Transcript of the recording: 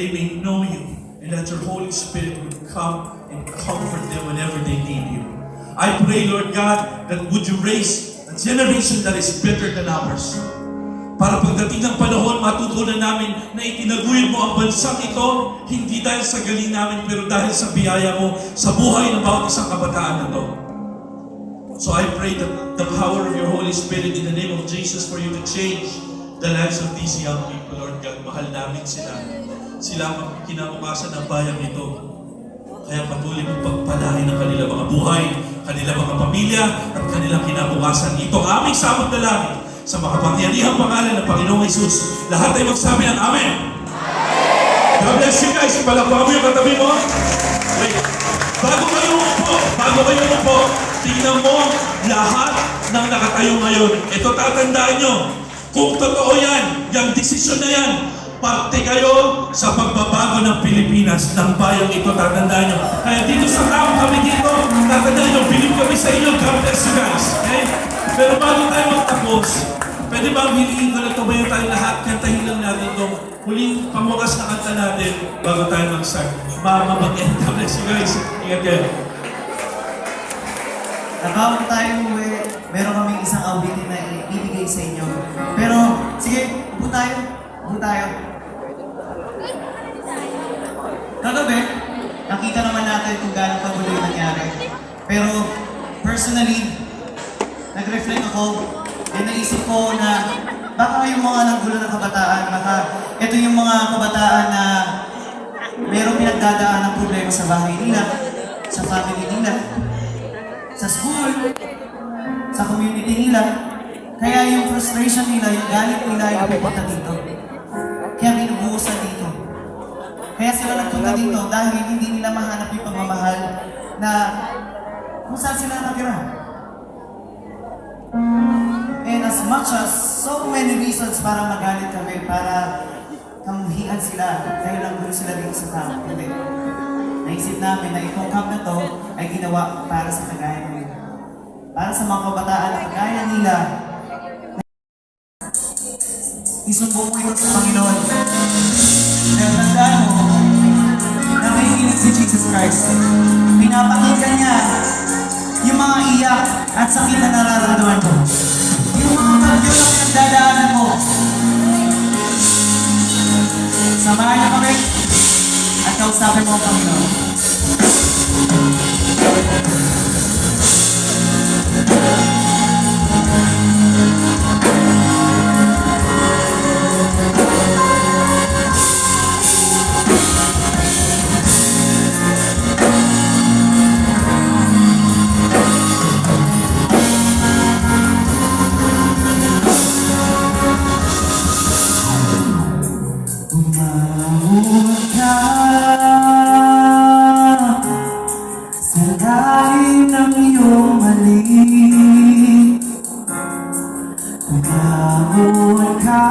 they may know you, and that your Holy Spirit would come and comfort them whenever they need you. I pray, Lord God, that would you raise a generation that is better than ours. Para pagdating ng panahon, matutunan namin na itinaguyod mo ang bansang ito, hindi dahil sa galing namin, pero dahil sa biyaya mo sa buhay ng bawat isang kabataan na to. So I pray that the power of your Holy Spirit in the name of Jesus for you to change the lives of these young people, Lord God. Mahal namin sila. Sila ang kinabukasan ng bayan nito. Kaya patuloy mong pagpalain ang kanilang mga buhay, kanilang mga pamilya, at kanilang kinabukasan. Ito ang aming samot dalangin sa makapangyarihang pangalan ng Panginoong Jesus. Lahat ay magsabi ng Amen. God bless you guys. Palakpakan mo yung katabi mo. Wait. Bago kayo umupo, tingnan mo lahat ng nakatayo ngayon. Ito tatandaan nyo. Kung totoo yan, yung desisyon na yan, parte kayo sa pagbabago ng Pilipinas, ng bayang ito, tatandaan nyo. Kaya dito sa tao kami dito, tatandaan nyo, bilib kami sa inyo. God bless you guys. Okay? Pero bago tayo magtapos, pwede ba hilingin ko na tumayo tayo lahat, kantahin lang natin itong huling pamukas na kanta natin bago tayo mag-start. Mamamagyan. God bless you guys. Ingat kayo. Bago tayo uwi, meron kaming isang awitin na ibibigay sa inyo. Pero, sige, upo tayo. Kagabi, nakita naman natin kung gaano kagulo yung nangyari. Pero, personally, nag-reflect ako, and naisip ko na baka yung mga nanggulo ng kabataan, baka ito yung mga kabataan na merong pinagdadaan ng problema sa bahay nila, sa family nila, sa school, sa community nila. Kaya yung frustration nila, yung galit nila, yung pupunta dito. Kaya binubuhusan dito. Kaya sila nagpunta dito dahil hindi nila mahanap yung pagmamahal na kung saan sila nakatira. And as much as so many reasons para magalit kami, para kamuhian sila, dahil lang gulo sila dito sa camp. Hindi. Naisip namin na itong camp na to ay ginawa para sa kagaya nila. Para sa mga kabataan na kagaya nila, isumbong mo ito sa Panginoon. Dahil tandaan mo, na may hilig si Jesus Christ. Pinapakinggan niya yung mga iyak at sakit na nararamdaman mo. Yung mga bagyo na pinagdadaanan mo. Samahan niyo kami at kausapin mo ang Panginoon. Pagkakamot ka,